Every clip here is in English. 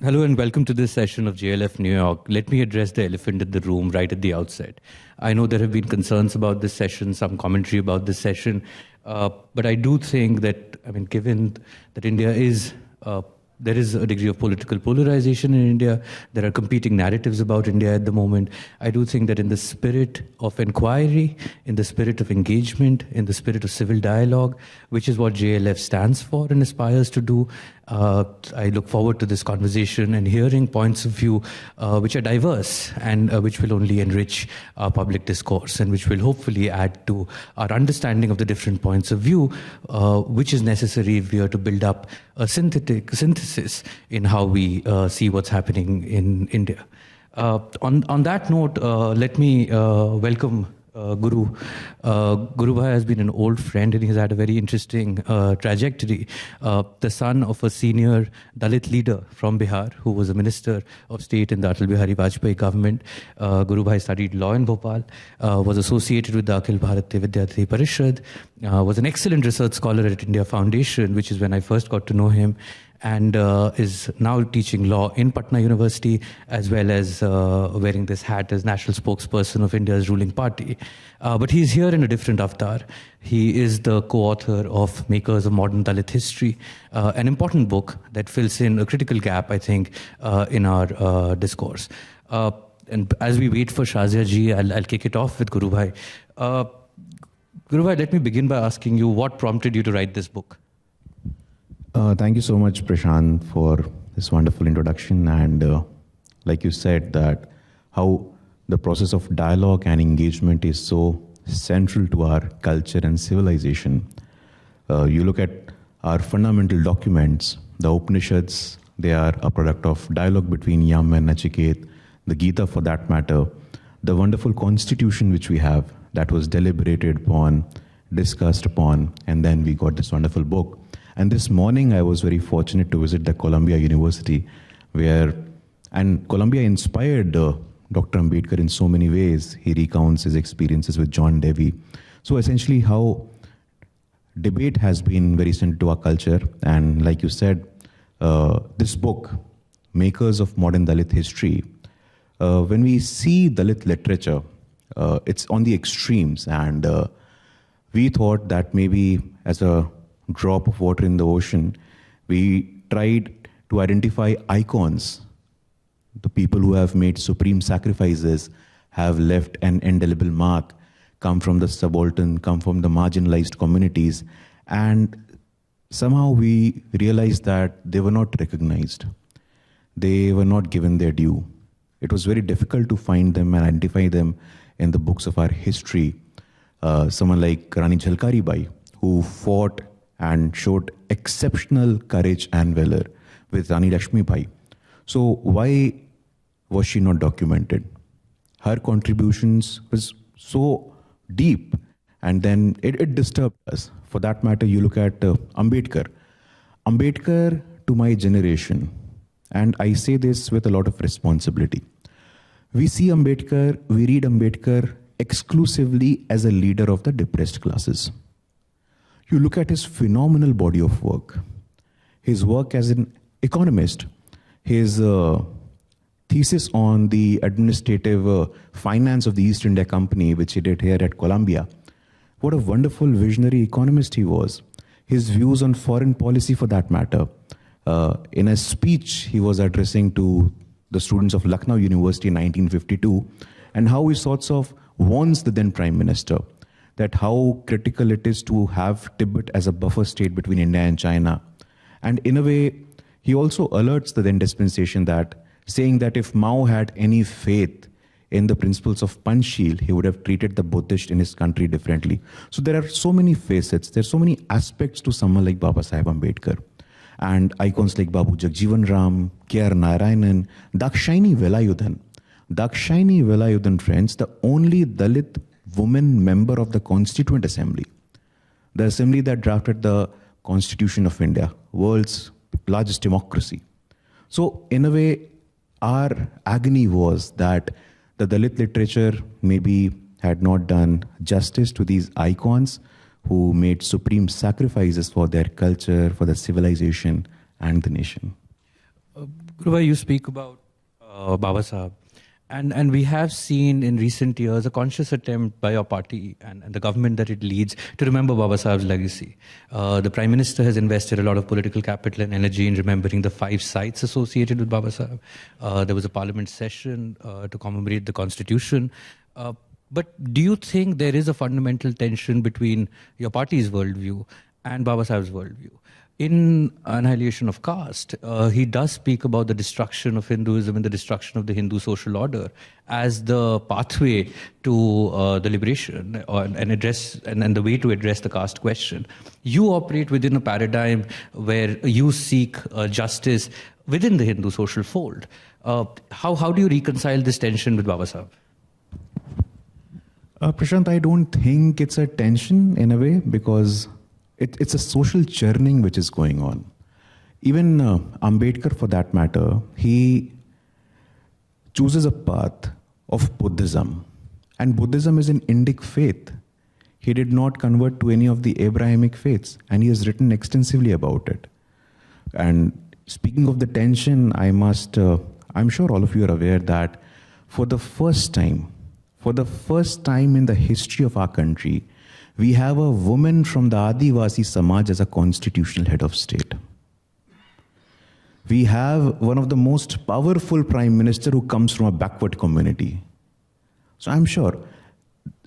Hello and welcome to this session of JLF New York. Let me address the elephant in the room right at the outset. I know there have been concerns about this session, some commentary about this session, but I do think that, given that India is, there is a degree of political polarization in India, there are competing narratives about India at the moment. I do think that in the spirit of inquiry, in the spirit of engagement, in the spirit of civil dialogue, which is what JLF stands for and aspires to do, I look forward to this conversation and hearing points of view which are diverse and which will only enrich our public discourse and which will hopefully add to our understanding of the different points of view, which is necessary if we are to build up a synthesis in how we see what's happening in India. On that note, let me welcome Guru. Guru Bhai has been an old friend and he's had a very interesting trajectory. The son of a senior Dalit leader from Bihar who was a minister of state in the Atal Bihari Vajpayee government. Guru Bhai studied law in Bhopal, was associated with the Akhil Bharatiya Vidyarthi Parishad, was an excellent research scholar at India Foundation, which is when I first got to know him, and is now teaching law in Patna University, as well as wearing this hat as national spokesperson of India's ruling party. But he's here in a different avatar. He is the co-author of Makers of Modern Dalit History, an important book that fills in a critical gap, I think, in our discourse. And as we wait for Shazia Ji, I'll kick it off with Guru Bhai. Guru Bhai, let me begin by asking you what prompted you to write this book? Thank you so much, Prashant, for this wonderful introduction. And like you said, that how the process of dialogue and engagement is so central to our culture and civilization. You look at our fundamental documents, the Upanishads, they are a product of dialogue between Yam and Nachiket, the Gita for that matter, the wonderful constitution which we have that was deliberated upon, discussed upon, and then we got this wonderful book. And this morning, I was very fortunate to visit the Columbia University, and Columbia inspired Dr. Ambedkar in so many ways. He recounts his experiences with John Dewey. So essentially how debate has been very central to our culture. And like you said, this book, Makers of Modern Dalit History, when we see Dalit literature, it's on the extremes. And we thought that maybe as a drop of water in the ocean, we tried to identify icons. The people who have made supreme sacrifices have left an indelible mark, come from the subaltern, come from the marginalized communities, and somehow we realized that they were not recognized. They were not given their due. It was very difficult to find them and identify them in the books of our history. Someone like Rani Jhalkari Bai, who fought and showed exceptional courage and valor with Rani Lakshmi Bai. So why was she not documented? Her contributions was so deep, and then it disturbed us. For that matter, you look at Ambedkar. Ambedkar, to my generation, and I say this with a lot of responsibility, we see Ambedkar, we read Ambedkar exclusively as a leader of the depressed classes. You look at his phenomenal body of work, his work as an economist, his thesis on the administrative finance of the East India Company, which he did here at Columbia. What a wonderful visionary economist he was. His views on foreign policy for that matter. In a speech he was addressing to the students of Lucknow University in 1952, and how he sorts of warns the then Prime Minister that how critical it is to have Tibet as a buffer state between India and China. And in a way, he also alerts the then dispensation that, saying that if Mao had any faith in the principles of Panchsheel, he would have treated the Buddhist in his country differently. So there are so many facets, there are so many aspects to someone like Baba Saheb Ambedkar. And icons like Babu Jagjeevan Ram, K.R. Narayanan, Dakshayani Velayudhan. Dakshayani Velayudhan, friends, the only Dalit woman member of the Constituent Assembly, the assembly that drafted the Constitution of India, world's largest democracy. So in a way, our agony was that the Dalit literature maybe had not done justice to these icons who made supreme sacrifices for their culture, for their civilization and the nation. Guru, you speak about Baba Sahib. And we have seen in recent years a conscious attempt by your party and the government that it leads to remember Baba Sahib's legacy. The Prime Minister has invested a lot of political capital and energy in remembering the 5 sites associated with Baba Sahib. There was a parliament session to commemorate the Constitution. But do you think there is a fundamental tension between your party's worldview and Baba Sahib's worldview? In Annihilation of Caste, he does speak about the destruction of Hinduism and the destruction of the Hindu social order as the pathway to the liberation and the way to address the caste question. You operate within a paradigm where you seek justice within the Hindu social fold. How do you reconcile this tension with Baba Sahib? Prashant, I don't think it's a tension in a way, because it's a social churning which is going on. Even Ambedkar, for that matter, he chooses a path of Buddhism. And Buddhism is an Indic faith. He did not convert to any of the Abrahamic faiths, and he has written extensively about it. And speaking of the tension, I'm sure all of you are aware that for the first time in the history of our country, we have a woman from the Adivasi Samaj as a constitutional head of state. We have one of the most powerful prime minister who comes from a backward community. So I'm sure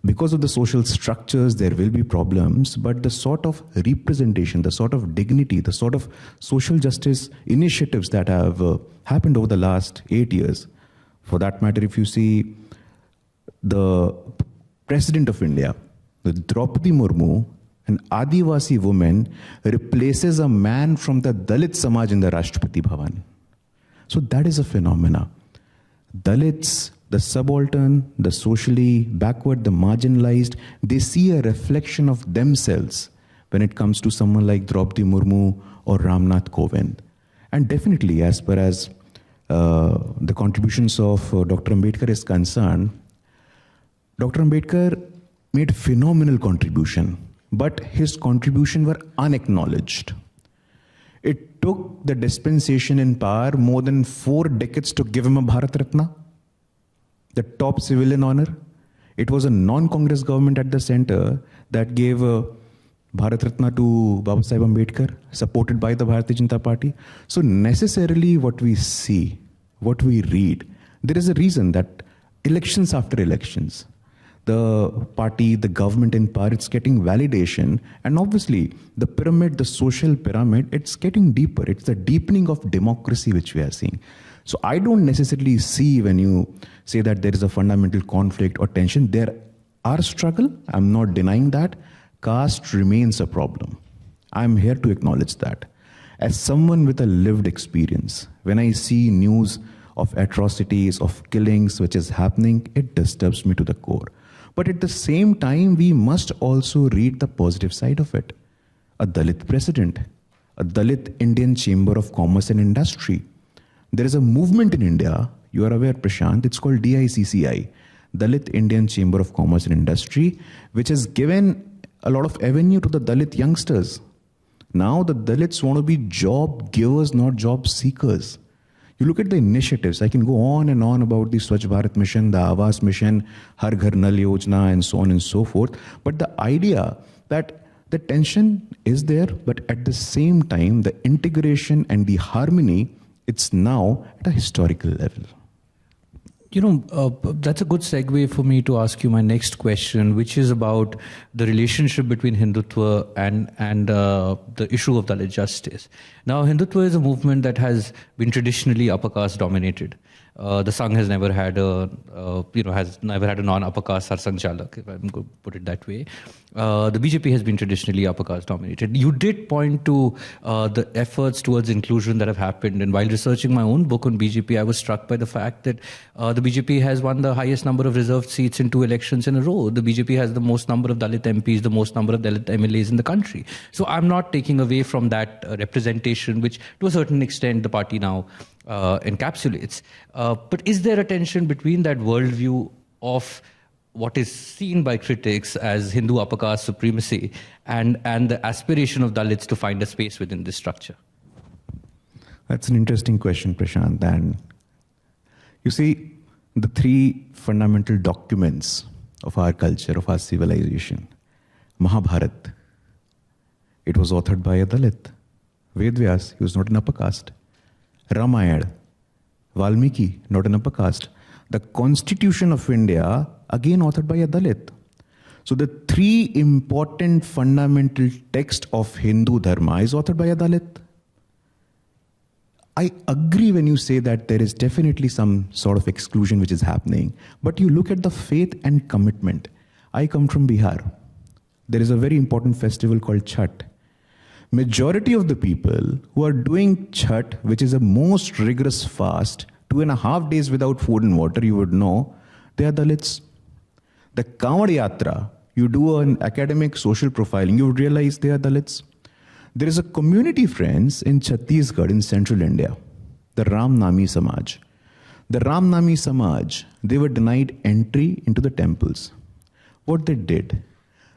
because of the social structures, there will be problems, but the sort of representation, the sort of dignity, the sort of social justice initiatives that have happened over the last 8 years, for that matter, if you see the President of India, the Draupadi Murmu, an Adivasi woman, replaces a man from the Dalit Samaj in the Rashtrapati Bhavan. So that is a phenomena. Dalits, the subaltern, the socially backward, the marginalized, they see a reflection of themselves when it comes to someone like Draupadi Murmu or Ramnath Kovind. And definitely, as far as the contributions of Dr. Ambedkar is concerned, Dr. Ambedkar made phenomenal contribution, but his contribution were unacknowledged. It took the dispensation in power more than 4 decades to give him a Bharat Ratna, the top civilian honor. It was a non-Congress government at the center that gave Bharat Ratna to Baba Sahib Ambedkar, supported by the Bharatiya Janata Party. So necessarily what we see, what we read, there is a reason that elections after elections, the party, the government in power, it's getting validation. And obviously, the pyramid, the social pyramid, it's getting deeper. It's the deepening of democracy which we are seeing. So I don't necessarily see when you say that there is a fundamental conflict or tension. There are struggle. I'm not denying that. Caste remains a problem. I'm here to acknowledge that. As someone with a lived experience, when I see news of atrocities, of killings which is happening, it disturbs me to the core. But at the same time, we must also read the positive side of it. A Dalit president, a Dalit Indian Chamber of Commerce and Industry. There is a movement in India, you are aware, Prashant, it's called DICCI, Dalit Indian Chamber of Commerce and Industry, which has given a lot of avenue to the Dalit youngsters. Now the Dalits want to be job givers, not job seekers. You look at the initiatives, I can go on and on about the Swachh Bharat Mission, the Awas Mission, Har Ghar Nal Yojana, and so on and so forth. But the idea that the tension is there, but at the same time, the integration and the harmony, it's now at a historical level. You know, that's a good segue for me to ask you my next question, which is about the relationship between Hindutva and the issue of Dalit justice. Now, Hindutva is a movement that has been traditionally upper caste dominated. The Sangh has never had a non-upper caste Sarsang Chalak, if I'm going to put it that way. The BJP has been traditionally upper caste dominated. You did point to the efforts towards inclusion that have happened. And while researching my own book on BJP, I was struck by the fact that the BJP has won the highest number of reserved seats in 2 elections in a row. The BJP has the most number of Dalit MPs, the most number of Dalit MLAs in the country. So I'm not taking away from that representation, which to a certain extent the party now encapsulates. But is there a tension between that worldview of what is seen by critics as Hindu upper caste supremacy and the aspiration of Dalits to find a space within this structure? That's an interesting question, Prashant. And you see, the three fundamental documents of our culture, of our civilization. Mahabharata, it was authored by a Dalit. Vedvyas, he was not an upper caste. Ramayana, Valmiki, not an upper caste. The Constitution of India, again authored by a Dalit. So the three important fundamental texts of Hindu Dharma is authored by a Dalit. I agree when you say that there is definitely some sort of exclusion which is happening, but you look at the faith and commitment. I come from Bihar. There is a very important festival called Chhat. Majority of the people who are doing Chhat, which is a most rigorous fast, 2.5 days without food and water, you would know, they are Dalits. The Kanwad Yatra, you do an academic social profiling, you would realize they are Dalits. There is a community, friends, in Chhattisgarh, in central India, the Ram Nami Samaj. The Ram Nami Samaj, they were denied entry into the temples. What they did,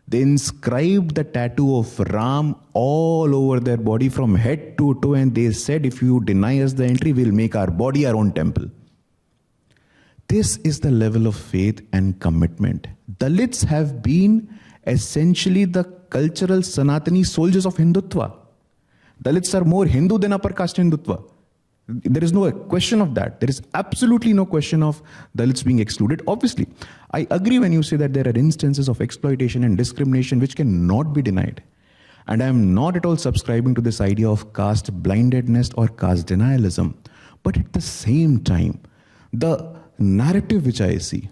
they inscribed the tattoo of Ram all over their body from head to toe, and they said, if you deny us the entry, we'll make our body our own temple. This is the level of faith and commitment. Dalits have been essentially the cultural Sanatani soldiers of Hindutva. Dalits are more Hindu than upper caste Hindutva. There is no question of that. There is absolutely no question of Dalits being excluded. Obviously, I agree when you say that there are instances of exploitation and discrimination which cannot be denied. And I am not at all subscribing to this idea of caste blindedness or caste denialism. But at the same time, the narrative which I see,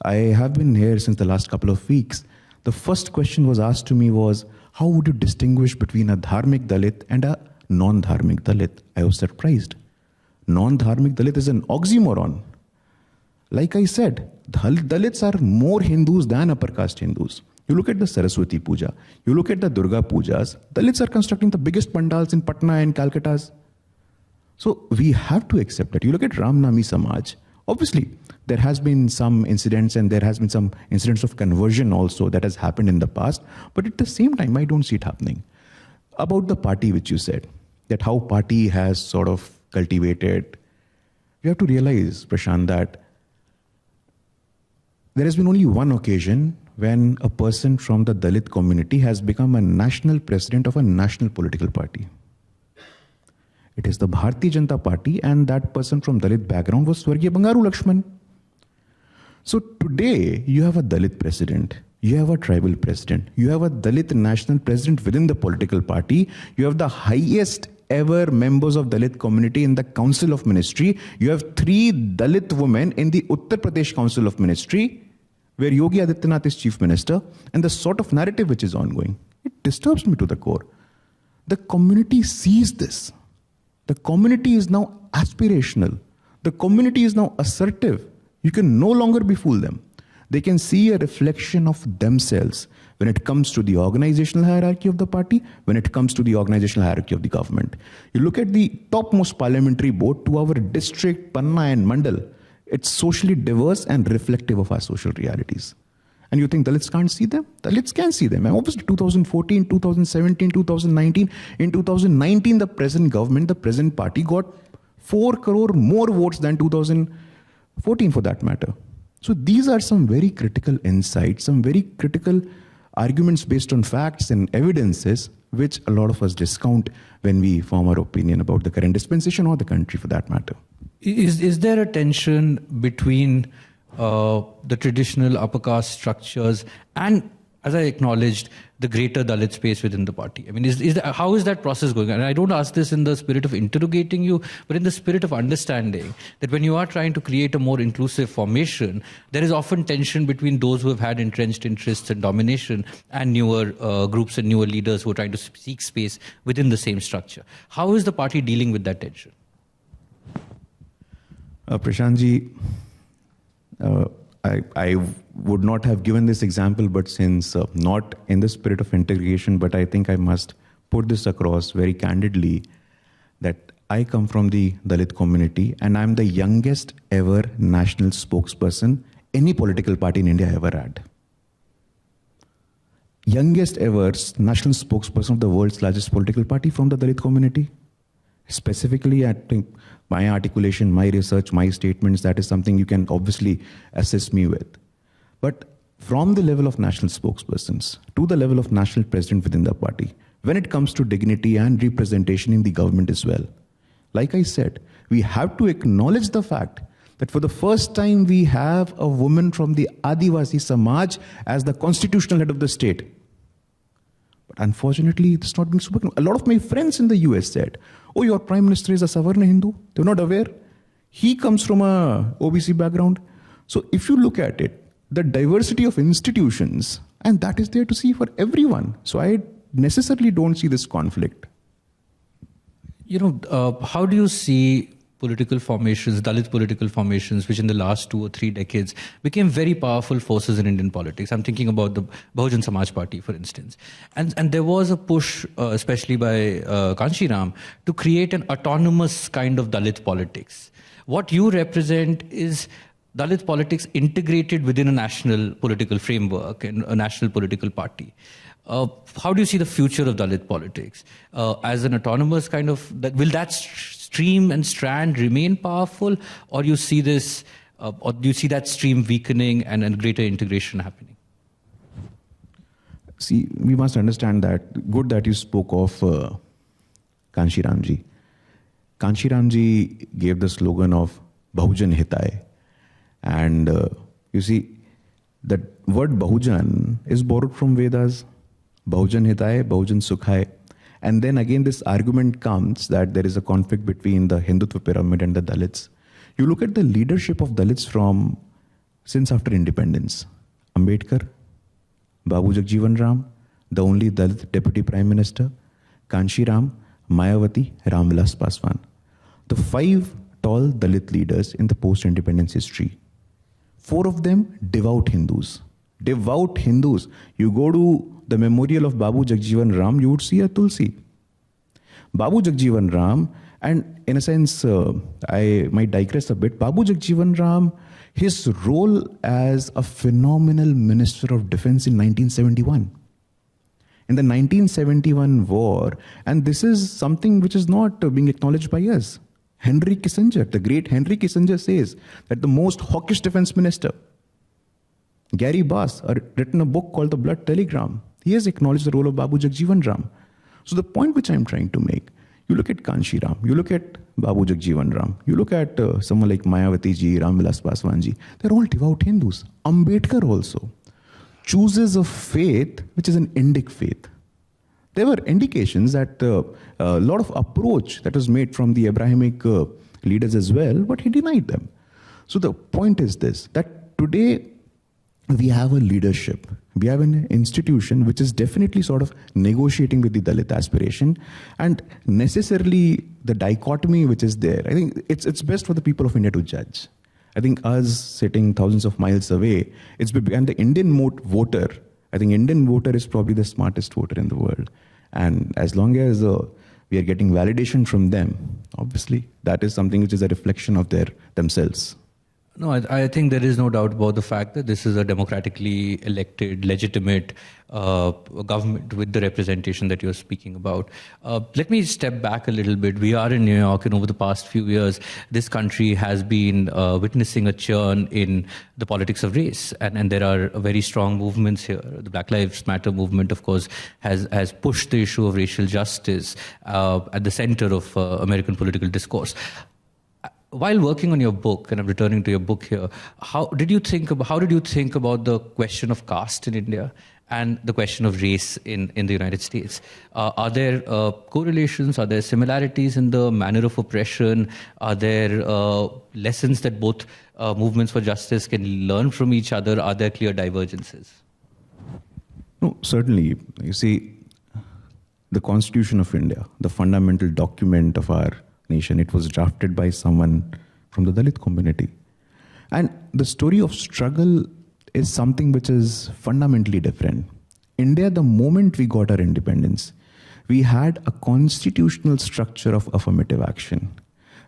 I have been here since the last couple of weeks. The first question was asked to me was, how would you distinguish between a dharmic Dalit and a non-dharmic Dalit? I was surprised. Non-dharmic Dalit is an oxymoron. Like I said, Dalits are more Hindus than upper caste Hindus. You look at the Saraswati Puja, you look at the Durga Pujas, Dalits are constructing the biggest pandals in Patna and Calcuttas. So we have to accept that. You look at Ram Nami Samaj, obviously, there has been some incidents and there has been some incidents of conversion also that has happened in the past. But at the same time, I don't see it happening. About the party which you said, that how party has sort of cultivated, you have to realize, Prashant, that there has been only one occasion when a person from the Dalit community has become a national president of a national political party. It is the Bharatiya Janata Party, and that person from Dalit background was Swargiya Bangaru Lakshman. So today, you have a Dalit president, you have a tribal president, you have a Dalit national president within the political party, you have the highest ever members of Dalit community in the Council of Ministry, you have 3 Dalit women in the Uttar Pradesh Council of Ministry, where Yogi Adityanath is chief minister, and the sort of narrative which is ongoing, it disturbs me to the core. The community sees this. The community is now aspirational. The community is now assertive. You can no longer befool them. They can see a reflection of themselves when it comes to the organizational hierarchy of the party, when it comes to the organizational hierarchy of the government. You look at the topmost parliamentary board to our district, Panna and Mandal. It's socially diverse and reflective of our social realities. And you think Dalits can't see them? Dalits can see them. And obviously 2014, 2017, 2019. In 2019, the present government, the present party got 4 crore more votes than 2014 for that matter. So these are some very critical insights, some very critical arguments based on facts and evidences, which a lot of us discount when we form our opinion about the current dispensation or the country for that matter. Is there a tension between the traditional upper caste structures and, as I acknowledged, the greater Dalit space within the party? I mean, how is that process going on? And I don't ask this in the spirit of interrogating you, but in the spirit of understanding that when you are trying to create a more inclusive formation, there is often tension between those who have had entrenched interests and domination and newer groups and newer leaders who are trying to seek space within the same structure. How is the party dealing with that tension? Prashant Ji, I would not have given this example, but since not in the spirit of integration, but I think I must put this across very candidly that I come from the Dalit community and I'm the youngest ever national spokesperson any political party in India ever had. Youngest ever national spokesperson of the world's largest political party from the Dalit community. Specifically, I think my articulation, my research, my statements, that is something you can obviously assist me with. But from the level of national spokespersons to the level of national president within the party, when it comes to dignity and representation in the government as well, like I said, we have to acknowledge the fact that for the first time we have a woman from the Adivasi Samaj as the constitutional head of the state. But unfortunately, it's not being spoken. A lot of my friends in the US said, oh, your prime minister is a Savarna Hindu. They're not aware. He comes from a OBC background. So if you look at it, the diversity of institutions, and that is there to see for everyone. So I necessarily don't see this conflict. How do you see political formations, Dalit political formations, which in the last 2 or 3 decades became very powerful forces in Indian politics? I'm thinking about the Bahujan Samaj Party, for instance. And there was a push, especially by Kanshiram, to create an autonomous kind of Dalit politics. What you represent is Dalit politics integrated within a national political framework and a national political party. How do you see the future of Dalit politics? As an autonomous kind of, will that stream and strand remain powerful, or you see this, or do you see that stream weakening and greater integration happening? See, we must understand that, good that you spoke of Kanshiramji. Kanshiramji gave the slogan of Bahujan Hitai. And you see, the word Bahujan is borrowed from Vedas. Bahujan Hitai, Bahujan Sukhai. And then again this argument comes that there is a conflict between the Hindutva pyramid and the Dalits. You look at the leadership of Dalits since after independence. Ambedkar, Babu Jagjeevan Ram, the only Dalit Deputy Prime Minister, Kanshiram, Mayawati, Ramvilas Paswan. The 5 tall Dalit leaders in the post-independence history. 4 of them devout Hindus. Devout Hindus. You go to the memorial of Babu Jagjeevan Ram, you would see a Tulsi. Babu Jagjeevan Ram, and in a sense, I might digress a bit, Babu Jagjeevan Ram, his role as a phenomenal Minister of Defense in 1971. In the 1971 war, and this is something which is not being acknowledged by us. Henry Kissinger, the great Henry Kissinger says that the most hawkish defense minister, Gary Bass, written a book called The Blood Telegram. He has acknowledged the role of Babu Jagjeevan Ram. So the point which I'm trying to make, you look at Kanshiram, you look at Babu Jagjeevan Ram, you look at someone like Mayawati ji, Ramvilas Paswan ji, they're all devout Hindus. Ambedkar also chooses a faith which is an Indic faith. There were indications that a lot of approach that was made from the Abrahamic leaders as well, but he denied them. So the point is this, that today we have a leadership, we have an institution which is definitely sort of negotiating with the Dalit aspiration, and necessarily the dichotomy which is there, I think it's best for the people of India to judge. I think us sitting thousands of miles away, and the Indian voter, I think Indian voter is probably the smartest voter in the world. And as long as we are getting validation from them, obviously, that is something which is a reflection of themselves. No, I think there is no doubt about the fact that this is a democratically elected, legitimate government with the representation that you're speaking about. Let me step back a little bit. We are in New York, and over the past few years, this country has been witnessing a churn in the politics of race. And there are very strong movements here. The Black Lives Matter movement, of course, has pushed the issue of racial justice at the center of American political discourse. While working on your book, and I'm returning to your book here, how did you think about the question of caste in India and the question of race in the United States? Are there correlations? Are there similarities in the manner of oppression? Are there lessons that both movements for justice can learn from each other? Are there clear divergences? No, certainly. You see, the Constitution of India, the fundamental document of our nation, it was drafted by someone from the Dalit community. And the story of struggle is something which is fundamentally different. India, the moment we got our independence, we had a constitutional structure of affirmative action.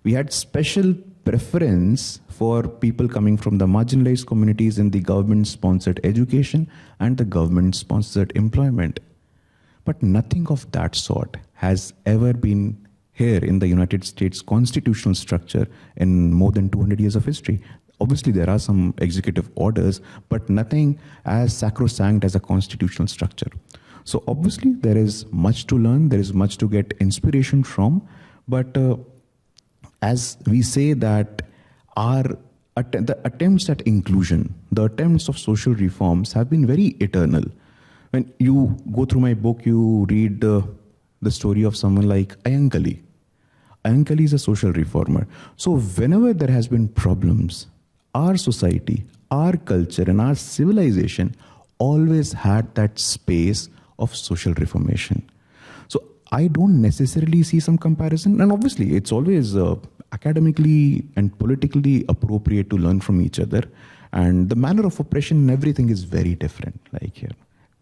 We had special preference for people coming from the marginalized communities in the government-sponsored education and the government-sponsored employment. But nothing of that sort has ever been here in the United States constitutional structure in more than 200 years of history. Obviously, there are some executive orders, but nothing as sacrosanct as a constitutional structure. So obviously, there is much to learn, there is much to get inspiration from, but as we say that the attempts at inclusion, the attempts of social reforms have been very eternal. When you go through my book, you read the story of someone like Ayankali. Ayankali is a social reformer. So whenever there has been problems, our society, our culture, and our civilization always had that space of social reformation. So I don't necessarily see some comparison. And obviously, it's always academically and politically appropriate to learn from each other. And the manner of oppression and everything is very different. Like here,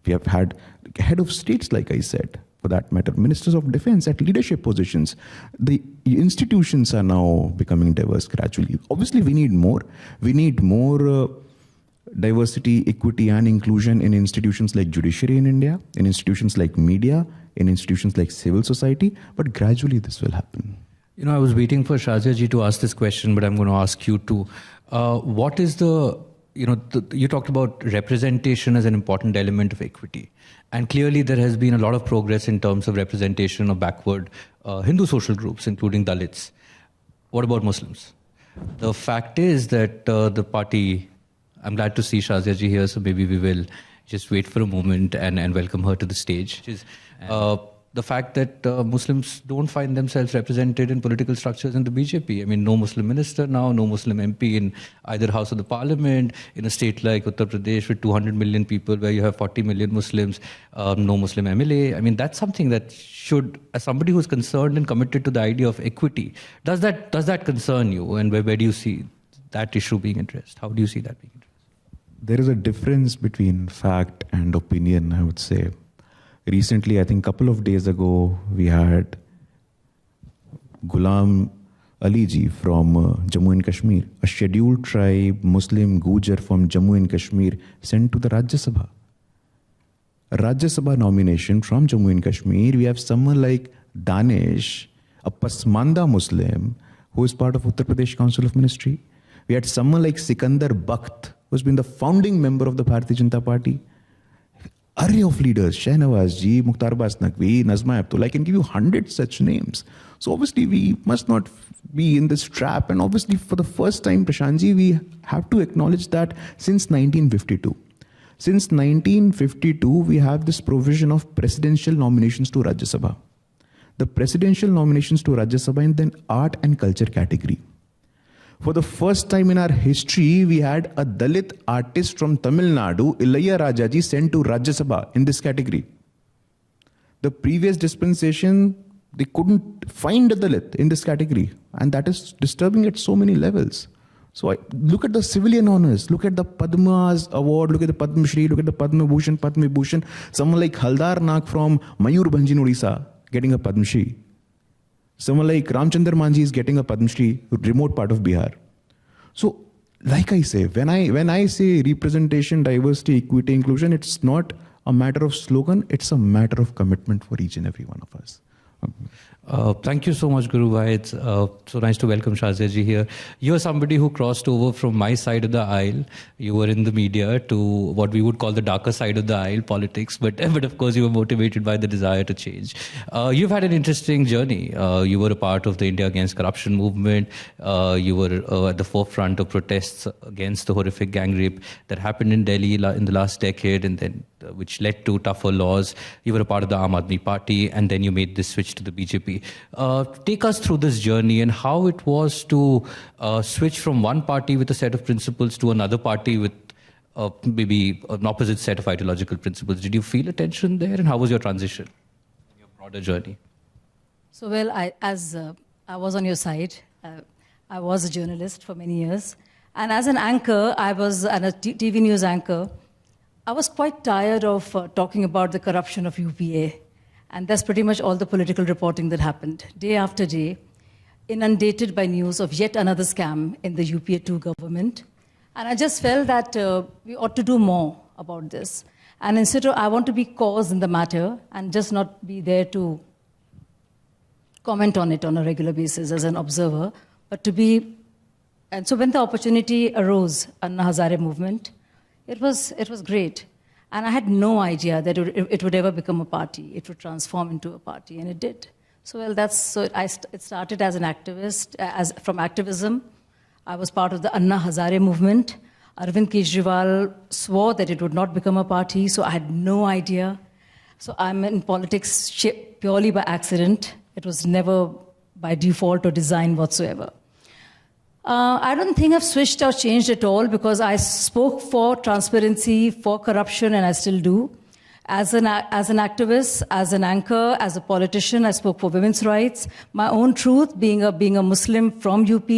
we have had head of states, like I said, for that matter, ministers of defense at leadership positions. The institutions are now becoming diverse gradually. Obviously, we need more. We need more diversity, equity, and inclusion in institutions like judiciary in India, in institutions like media, in institutions like civil society. But gradually, this will happen. You know, I was waiting for Shazia ji to ask this question, but I'm going to ask you too. What is you talked about representation as an important element of equity. And clearly there has been a lot of progress in terms of representation of backward Hindu social groups, including Dalits. What about Muslims? The fact is that the party, I'm glad to see Shazia ji here, so maybe we will just wait for a moment and welcome her to the stage. The fact that Muslims don't find themselves represented in political structures in the BJP. I mean, no Muslim minister now, no Muslim MP in either house of the parliament, in a state like Uttar Pradesh with 200 million people where you have 40 million Muslims, no Muslim MLA. I mean, that's something that should, as somebody who's concerned and committed to the idea of equity, does that concern you? And where do you see that issue being addressed? How do you see that being addressed? There is a difference between fact and opinion, I would say. Recently, I think a couple of days ago, we had Ghulam Ali ji from Jammu and Kashmir, a scheduled tribe Muslim Gujar from Jammu and Kashmir, sent to the Rajya Sabha. A Rajya Sabha nomination from Jammu and Kashmir. We have someone like Danish, a Pasmanda Muslim, who is part of Uttar Pradesh Council of Ministry. We had someone like Sikandar Bakht, who has been the founding member of the Bharatiya Janata Party. Array of leaders, Shahnawaz ji, Mukhtar Abbas Naqvi, Nazma Abdullah. I can give you 100 such names. So obviously we must not be in this trap. And obviously for the first time, Prashant ji, we have to acknowledge that since 1952. Since 1952, we have this provision of presidential nominations to Rajya Sabha. The presidential nominations to Rajya Sabha in the art and culture category. For the first time in our history, we had a Dalit artist from Tamil Nadu, Ilayya Rajaji, sent to Rajya Sabha in this category. The previous dispensation, they couldn't find a Dalit in this category. And that is disturbing at so many levels. So look at the civilian honors, look at the Padma's award, look at the Padma Shri, look at the Padma Bhushan, Padma Bhushan. Someone like Haldar Nag from Mayurbhanj in Odisha getting a Padma Shri. Someone like Ramchandar Manji is getting a Padma Shri, remote part of Bihar. So, like I say, when I say representation, diversity, equity, inclusion, it's not a matter of slogan, it's a matter of commitment for each and every one of us. Thank you so much, Guru Bhai. It's so nice to welcome Shazia ji here. You're somebody who crossed over from my side of the aisle. You were in the media to what we would call the darker side of the aisle, politics. But of course, you were motivated by the desire to change. You've had an interesting journey. You were a part of the India Against Corruption movement. You were at the forefront of protests against the horrific gang rape that happened in Delhi in the last decade, and then which led to tougher laws. You were a part of the Aam Aadmi Party, and then you made this switch to the BJP. Take us through this journey and how it was to switch from one party with a set of principles to another party with maybe an opposite set of ideological principles. Did you feel a tension there, and how was your transition, your broader journey? So, well, I was on your side. I was a journalist for many years. And as an anchor, I was a TV news anchor. I was quite tired of talking about the corruption of UPA. And that's pretty much all the political reporting that happened, day after day, inundated by news of yet another scam in the UPA 2 government. And I just felt that we ought to do more about this. And instead of, I want to be cause in the matter and just not be there to comment on it on a regular basis as an observer, but to be, and so when the opportunity arose, Anna Hazare movement, it was great. And I had no idea that it would ever become a party. It would transform into a party, and it did. So, well, it started as an activist, from activism. I was part of the Anna Hazare movement. Arvind Kejriwal swore that it would not become a party, so I had no idea. So I'm in politics purely by accident. It was never by default or design whatsoever. I don't think I've switched or changed at all, because I spoke for transparency, for corruption, and I still do. As an activist, as an anchor, as a politician, I spoke for women's rights. My own truth, being a Muslim from UP,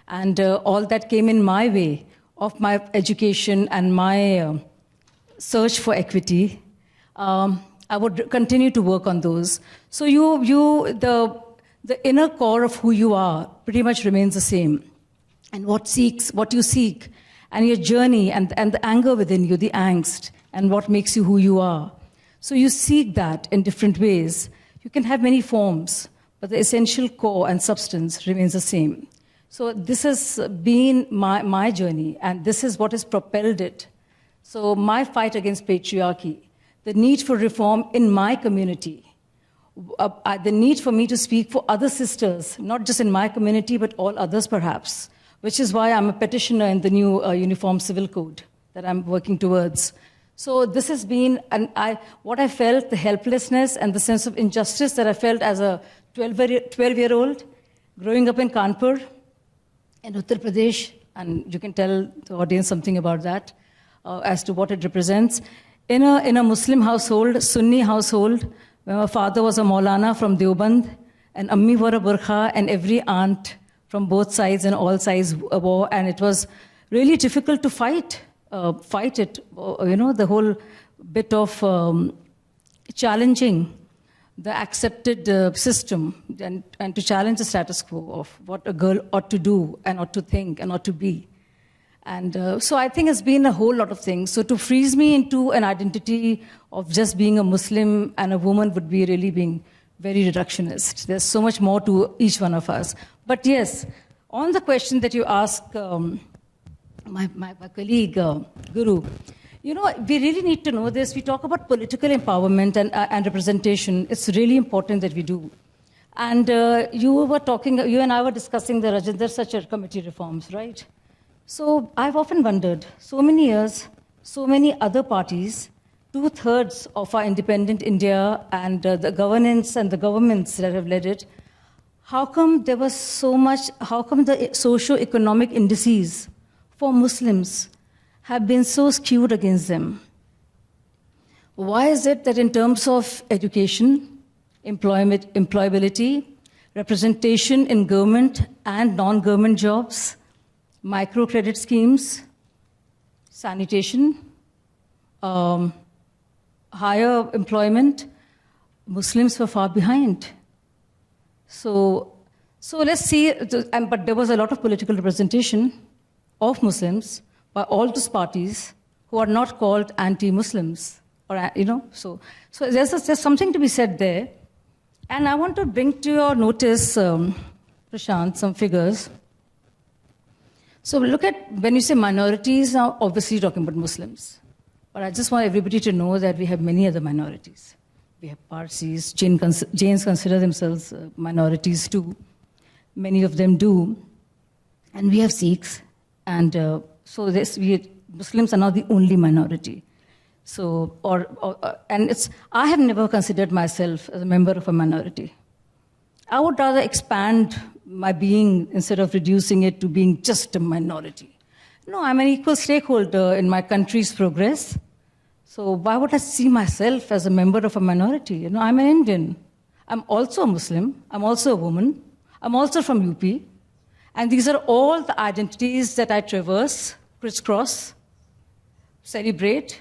and all that came in my way of my education and my search for equity. I would continue to work on those. So the inner core of who you are pretty much remains the same. And what you seek, and your journey, and the anger within you, the angst, and what makes you who you are. So you seek that in different ways. You can have many forms, but the essential core and substance remains the same. So this has been my journey, and this is what has propelled it. So my fight against patriarchy, the need for reform in my community, the need for me to speak for other sisters, not just in my community, but all others perhaps, which is why I'm a petitioner in the new Uniform Civil Code that I'm working towards. So this has been, what I felt, the helplessness and the sense of injustice that I felt as a 12-year-old, growing up in Kanpur, in Uttar Pradesh, and you can tell the audience something about that, as to what it represents. In a Muslim household, Sunni household, where my father was a Maulana from Deoband, and Ammi wore a burqa, and every aunt from both sides and all sides wore, and it was really difficult to fight it, the whole bit of challenging the accepted system and to challenge the status quo of what a girl ought to do and ought to think and ought to be. And so I think it's been a whole lot of things. So to freeze me into an identity of just being a Muslim and a woman would be really being very reductionist. There's so much more to each one of us. But yes, on the question that you asked my colleague, Guru, we really need to know this. We talk about political empowerment and representation. It's really important that we do. And you and I were discussing the Rajinder Sachar committee reforms, right? So I've often wondered, so many years, so many other parties, 2/3 of our independent India and the governance and the governments that have led it, how come the socio-economic indices for Muslims have been so skewed against them? Why is it that in terms of education, employability, representation in government and non-government jobs, microcredit schemes, sanitation, higher employment, Muslims were far behind? So let's see, but there was a lot of political representation of Muslims by all those parties who are not called anti-Muslims, so there's something to be said there. And I want to bring to your notice, Prashant, some figures. So look at, when you say minorities, now obviously you're talking about Muslims. But I just want everybody to know that we have many other minorities. We have Parsis, Jains consider themselves minorities too. Many of them do. And we have Sikhs. And Muslims are not the only minority. So, I have never considered myself as a member of a minority. I would rather expand my being instead of reducing it to being just a minority. No, I'm an equal stakeholder in my country's progress. So why would I see myself as a member of a minority? I'm an Indian. I'm also a Muslim. I'm also a woman. I'm also from UP. And these are all the identities that I traverse, crisscross, celebrate,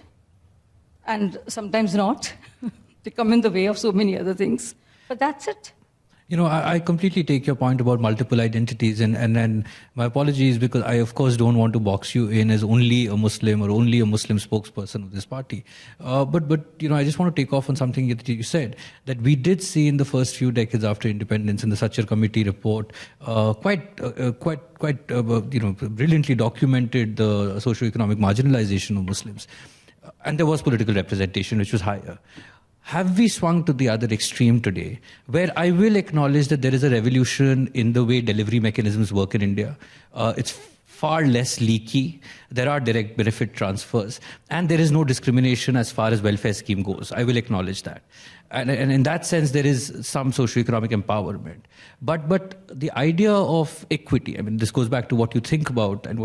and sometimes not. They come in the way of so many other things. But that's it. I completely take your point about multiple identities, and my apologies because I, of course, don't want to box you in as only a Muslim or only a Muslim spokesperson of this party. But I just want to take off on something that you said, that we did see in the first few decades after independence in the Sachar Committee report quite brilliantly documented the socio-economic marginalization of Muslims. And there was political representation which was higher. Have we swung to the other extreme today, where I will acknowledge that there is a revolution in the way delivery mechanisms work in India? It's far less leaky. There are direct benefit transfers, and there is no discrimination as far as welfare scheme goes. I will acknowledge that. And in that sense, there is some socioeconomic empowerment. But the idea of equity, I mean, this goes back to what you think about and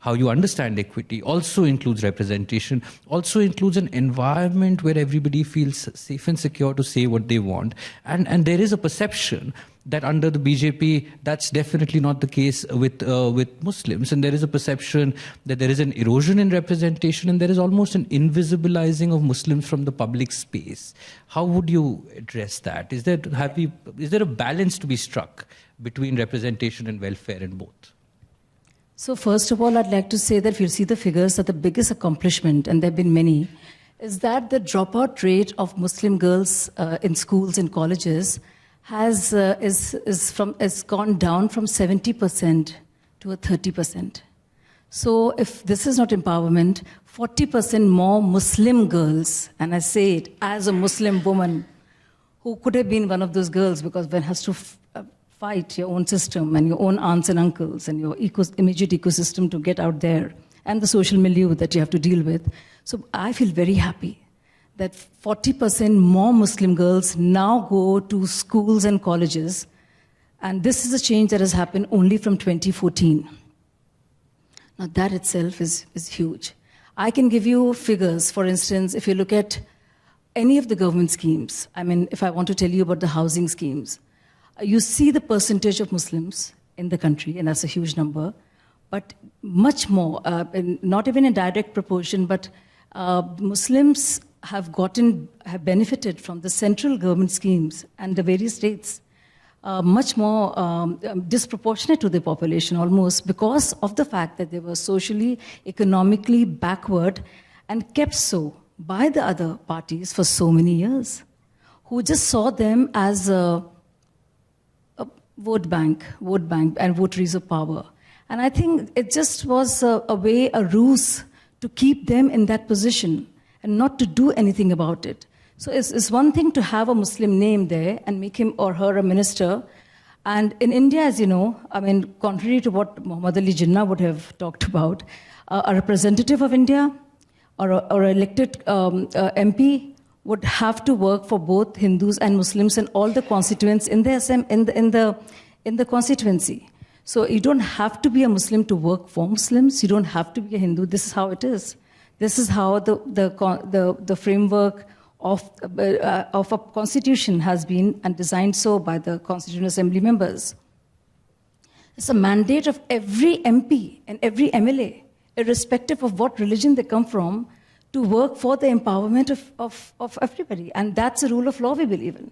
how you understand equity, also includes representation, also includes an environment where everybody feels safe and secure to say what they want. And there is a perception that under the BJP, that's definitely not the case with Muslims. And there is a perception that there is an erosion in representation, and there is almost an invisibilizing of Muslims from the public space. How would you address that? Is there a balance to be struck between representation and welfare in both? So first of all, I'd like to say that if you see the figures, that the biggest accomplishment, and there have been many, is that the dropout rate of Muslim girls in schools and colleges has gone down from 70% to 30%. So if this is not empowerment, 40% more Muslim girls, and I say it as a Muslim woman who could have been one of those girls, because one has to fight your own system and your own aunts and uncles and your immediate ecosystem to get out there, and the social milieu that you have to deal with. So I feel very happy that 40% more Muslim girls now go to schools and colleges. And this is a change that has happened only from 2014. Now that itself is huge. I can give you figures. For instance, if you look at any of the government schemes, I mean, if I want to tell you about the housing schemes, you see the percentage of Muslims in the country, and that's a huge number, but much more, not even in direct proportion, but Muslims have benefited from the central government schemes and the various states much more disproportionate to the population almost, because of the fact that they were socially, economically backward and kept so by the other parties for so many years, who just saw them as a vote bank and votaries of power. And I think it just was a ruse to keep them in that position and not to do anything about it. So it's one thing to have a Muslim name there and make him or her a minister. And in India, as you know, I mean, contrary to what Muhammad Ali Jinnah would have talked about, a representative of India or elected MP would have to work for both Hindus and Muslims and all the constituents in the constituency. So you don't have to be a Muslim to work for Muslims. You don't have to be a Hindu. This is how it is. This is how the framework of a constitution has been and designed so by the Constituent Assembly members. It's a mandate of every MP and every MLA, irrespective of what religion they come from, to work for the empowerment of everybody. And that's a rule of law we believe in.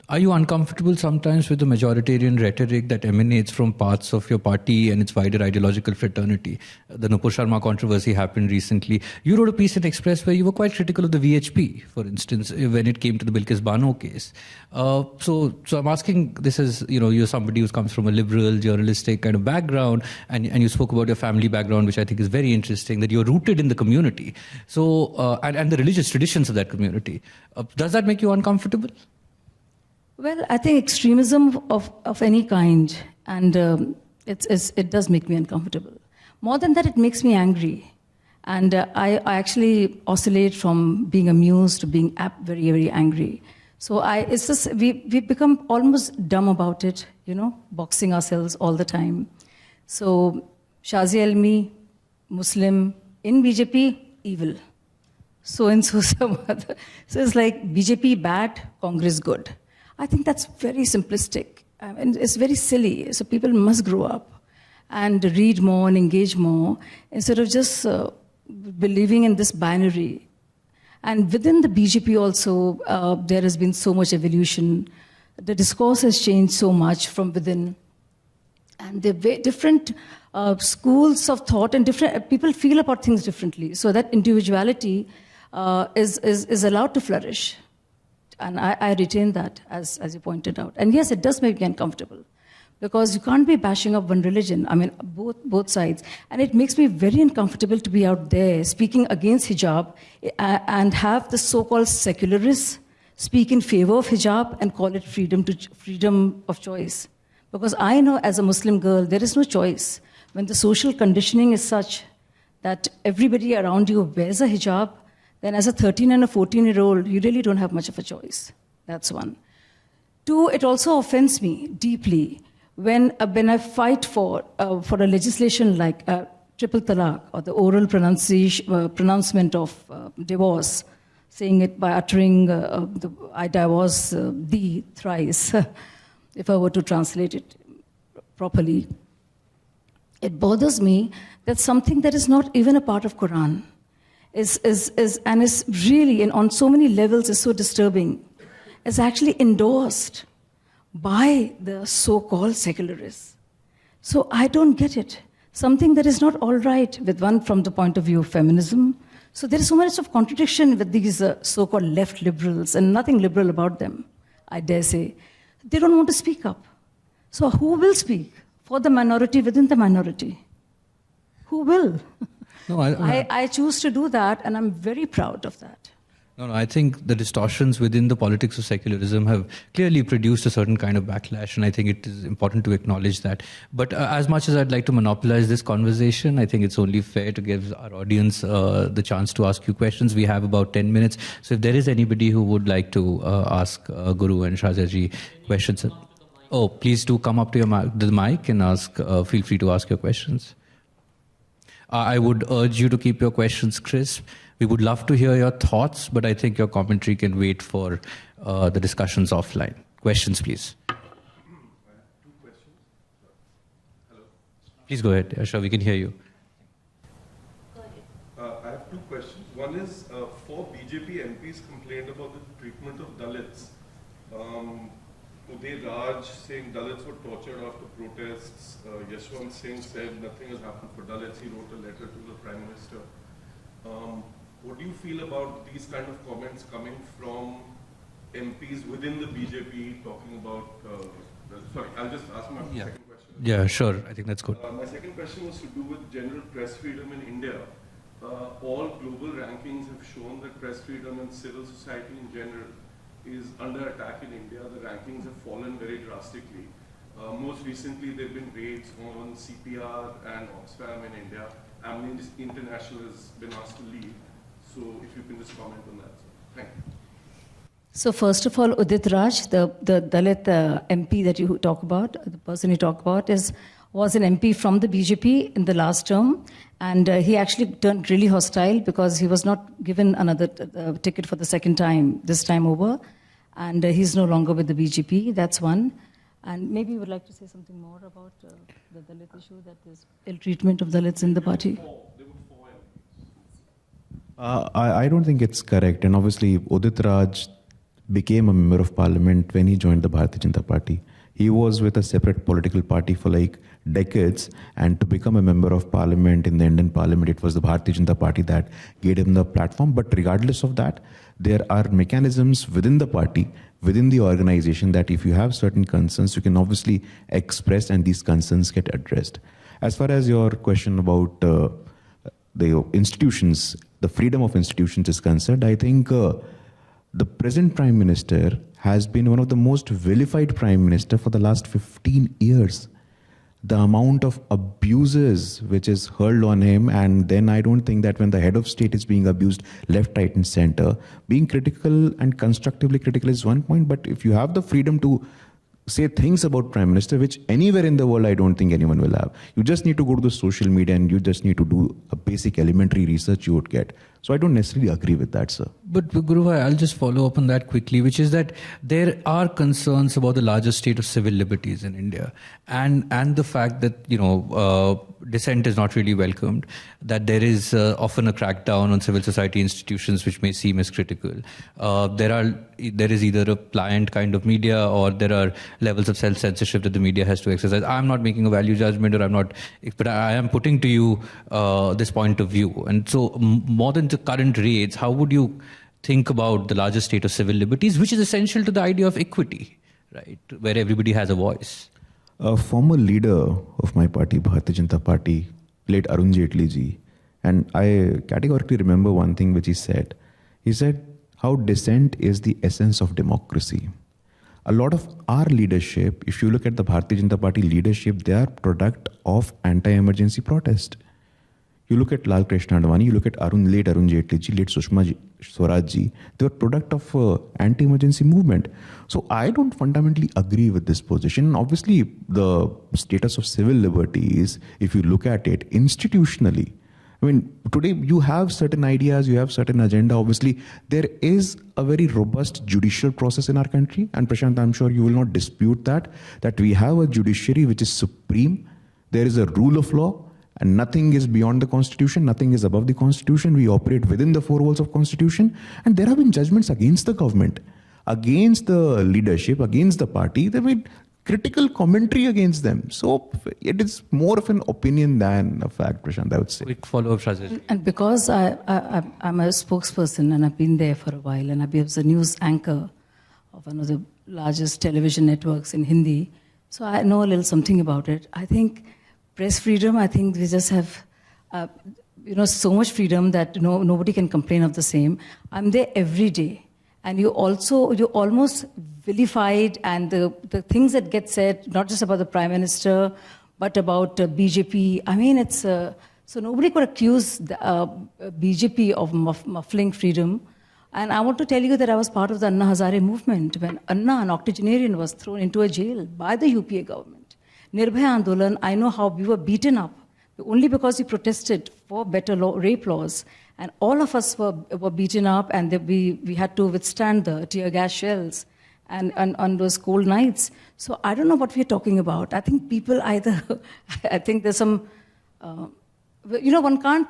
Are you uncomfortable sometimes with the majoritarian rhetoric that emanates from parts of your party and its wider ideological fraternity? The Nupur Sharma controversy happened recently. You wrote a piece in Express where you were quite critical of the VHP, for instance, when it came to the Bilkis Bano case. So I'm asking this as, you're somebody who comes from a liberal, journalistic kind of background, and you spoke about your family background, which I think is very interesting, that you're rooted in the community. So, and the religious traditions of that community. Does that make you uncomfortable? Well, I think extremism of any kind, and it does make me uncomfortable. More than that, it makes me angry. And I actually oscillate from being amused to being very, very angry. So it's just, we've become almost dumb about it, boxing ourselves all the time. So Shazia Ilmi, Muslim, in BJP, evil. So and so some other. So it's like BJP bad, Congress good. I think that's very simplistic. And it's very silly. So people must grow up and read more and engage more instead of just believing in this binary. And within the BJP also, there has been so much evolution. The discourse has changed so much from within. And the different schools of thought and different people feel about things differently. So that individuality is allowed to flourish. And I retain that, as you pointed out. And yes, it does make me uncomfortable, because you can't be bashing up one religion, I mean, both sides. And it makes me very uncomfortable to be out there speaking against hijab and have the so-called secularists speak in favor of hijab and call it freedom of choice. Because I know as a Muslim girl, there is no choice. When the social conditioning is such that everybody around you wears a hijab, then as a 13 and a 14-year-old, you really don't have much of a choice. That's one. Two, it also offends me deeply when I fight for a legislation like triple talaq, or the oral pronouncement of divorce, saying it by uttering I divorce thee thrice, if I were to translate it properly. It bothers me that something that is not even a part of Quran is really, and on so many levels, is so disturbing, is actually endorsed by the so-called secularists. So I don't get it. Something that is not all right with one from the point of view of feminism. So there is so much of contradiction with these so-called left liberals, and nothing liberal about them, I dare say. They don't want to speak up. So who will speak for the minority within the minority? Who will? No, I choose to do that, and I'm very proud of that. No, I think the distortions within the politics of secularism have clearly produced a certain kind of backlash, and I think it is important to acknowledge that. But as much as I'd like to monopolize this conversation, I think it's only fair to give our audience the chance to ask you questions. We have about 10 minutes, so if there is anybody who would like to ask Guru and Shazia ji questions, please do come up to the mic and ask. Feel free to ask your questions. I would urge you to keep your questions crisp. We would love to hear your thoughts, but I think your commentary can wait for the discussions offline. Questions, please. I have two questions. Hello. Please go ahead, Asha, we can hear you. I have two questions. One is, four BJP MPs complained about the treatment of Dalits. Uday Raj saying Dalits were tortured after protests. Yashwant Singh said nothing has happened for Dalits. He wrote a letter to the Prime Minister. What do you feel about these kind of comments coming from MPs within the BJP talking about... sorry, I'll just ask my second question. Yeah, sure. I think that's good. My second question was to do with general press freedom in India. All global rankings have shown that press freedom and civil society in general is under attack in India. The rankings have fallen very drastically. Most recently, there have been raids on CPR and Oxfam in India. Amnesty International has been asked to leave. So if you can just comment on that. Thank you. So first of all, Udit Raj, the Dalit MP that you talk about, the person you talk about, was an MP from the BJP in the last term. And he actually turned really hostile because he was not given another ticket for the second time, this time over. And he's no longer with the BJP. That's one. And maybe you would like to say something more about the Dalit issue, that is ill treatment of Dalits in the party. I don't think it's correct. And obviously, Udit Raj became a member of parliament when he joined the Bharatiya Janata Party. He was with a separate political party for like decades, and to become a member of parliament in the Indian parliament, it was the Bharatiya Janata Party that gave him the platform. But regardless of that, there are mechanisms within the party, within the organization, that if you have certain concerns, you can obviously express and these concerns get addressed. As far as your question about the institutions, the freedom of institutions is concerned, I think the present Prime Minister has been one of the most vilified Prime Minister for the last 15 years. The amount of abuses which is hurled on him, and then I don't think that when the head of state is being abused left, right and center, being critical and constructively critical is one point, but if you have the freedom to say things about Prime Minister, which anywhere in the world I don't think anyone will have. You just need to go to the social media and you just need to do a basic elementary research, you would get. So I don't necessarily agree with that, sir. But Guru, I'll just follow up on that quickly, which is that there are concerns about the larger state of civil liberties in India, and the fact that dissent is not really welcomed, that there is often a crackdown on civil society institutions which may seem as critical. There is either a pliant kind of media, or there are levels of self-censorship that the media has to exercise. I'm not making a value judgment, but I am putting to you this point of view. And so, more than the current raids, how would you think about the larger state of civil liberties, which is essential to the idea of equity, right, where everybody has a voice? A former leader of my party, Bharatiya Janata Party, late Arun Jaitley ji, and I categorically remember one thing which he said. He said how dissent is the essence of democracy. A lot of our leadership, if you look at the Bharatiya Janata Party leadership, they are product of anti-emergency protest. You look at Lal Krishna Advani, you look at late Arun Jaitley ji, late Sushma Swaraj ji, they were product of anti-emergency movement. So I don't fundamentally agree with this position. Obviously, the status of civil liberties, if you look at it institutionally, I mean, today you have certain ideas, you have certain agenda. Obviously, there is a very robust judicial process in our country. And Prashant, I'm sure you will not dispute that we have a judiciary which is supreme. There is a rule of law. And nothing is beyond the Constitution, nothing is above the Constitution. We operate within the four walls of Constitution. And there have been judgments against the government, against the leadership, against the party. There have been critical commentary against them. So it is more of an opinion than a fact, Prashant, I would say. Quick follow-up, Shazia. And because I'm a spokesperson and I've been there for a while, and I've been a news anchor of one of the largest television networks in Hindi, so I know a little something about it. I think press freedom, I think we just have, so much freedom that nobody can complain of the same. I'm there every day. And you almost vilified, and the things that get said, not just about the Prime Minister, but about BJP. I mean, it's, so nobody could accuse the, BJP of muffling freedom. And I want to tell you that I was part of the Anna Hazare movement when Anna, an octogenarian, was thrown into a jail by the UPA government. Nirbhaya Andolan, I know how we were beaten up only because we protested for better rape laws. And all of us were beaten up, and we had to withstand the tear gas shells and on those cold nights. So I don't know what we're talking about. I think people either, I think there's some, one can't,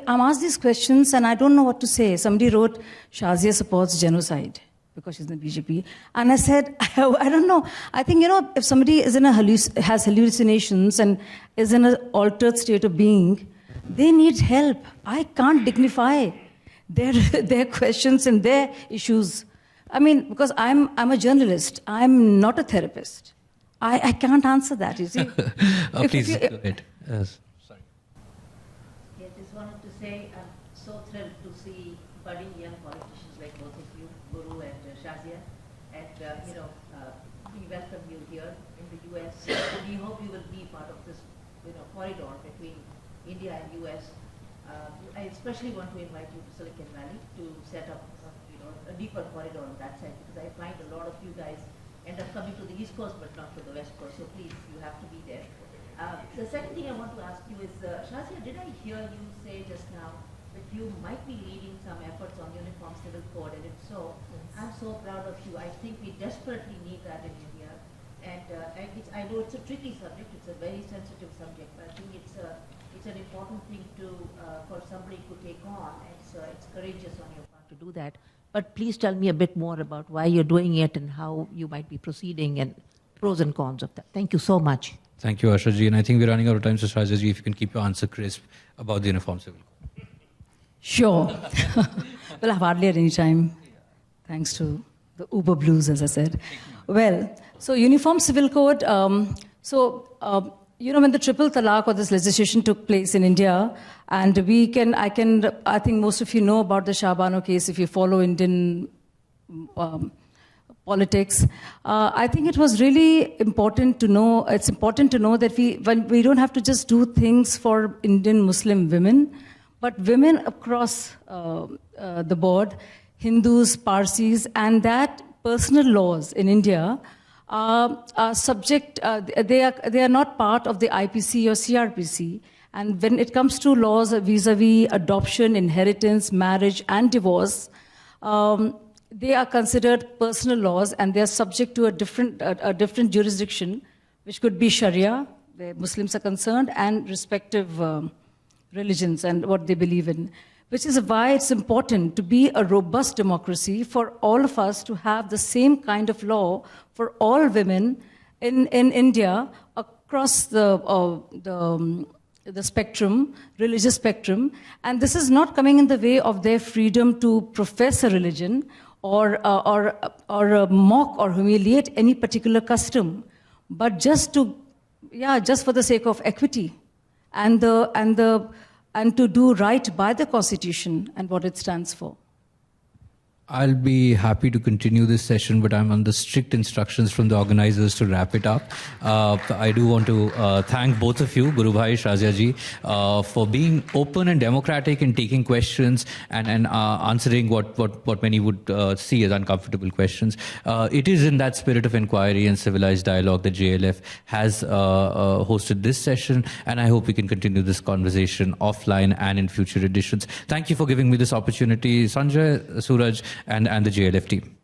I'm asked these questions and I don't know what to say. Somebody wrote, Shazia supports genocide because she's in the BJP. And I said, I don't know. I think, if somebody is in has hallucinations and is in an altered state of being, they need help. I can't dignify their questions and their issues. I mean, because I'm a journalist. I'm not a therapist. I can't answer that, you see. Please, go ahead. Sorry. I just wanted to say I'm so thrilled to see budding young politicians like both of you, Guru and Shazia. And, we welcome you here in the US. We hope you will be part of this, corridor between India and US. I especially want to invite you to Silicon Valley to set up, a deeper corridor on that side, because I find a lot of you guys end up coming to the East Coast but not to the West Coast. So please, you have to be there. The second thing I want to ask you is, Shazia, did I hear you say just now that you might be leading some efforts on Uniform Civil Code? And if so, I'm so proud of you. I think we desperately need that in India. And I know it's a tricky subject, it's a very sensitive subject, but I think it's an important thing for somebody to take on. It's courageous on your part to do that. But please tell me a bit more about why you're doing it and how you might be proceeding and pros and cons of that. Thank you so much. Thank you, Asha ji. And I think we're running out of time, so Shazia ji, if you can keep your answer crisp about the Uniform Civil Code. Sure. Well, I've hardly had any time, thanks to the Uber Blues, as I said. Well, so Uniform Civil Code, when the triple talaq or this legislation took place in India, and I think most of you know about the Shah Bano case if you follow Indian politics. I think it was really important to know, it's important to know that we don't have to just do things for Indian Muslim women, but women across the board, Hindus, Parsis, and that personal laws in India are subject, they are not part of the IPC or CRPC. And when it comes to laws vis-a-vis adoption, inheritance, marriage, and divorce, they are considered personal laws, and they are subject to a different jurisdiction, which could be Sharia, where Muslims are concerned, and respective religions and what they believe in. Which is why it's important to be a robust democracy for all of us to have the same kind of law for all women in India across the spectrum, religious spectrum. And this is not coming in the way of their freedom to profess a religion or mock or humiliate any particular custom, but just for the sake of equity and to do right by the Constitution and what it stands for. I'll be happy to continue this session, but I'm under strict instructions from the organizers to wrap it up. I do want to thank both of you, Guru Bhai, Shazia ji, for being open and democratic in taking questions and answering what many would see as uncomfortable questions. It is in that spirit of inquiry and civilized dialogue that JLF has hosted this session, and I hope we can continue this conversation offline and in future editions. Thank you for giving me this opportunity, Sanjay, Suraj, and the JLF team.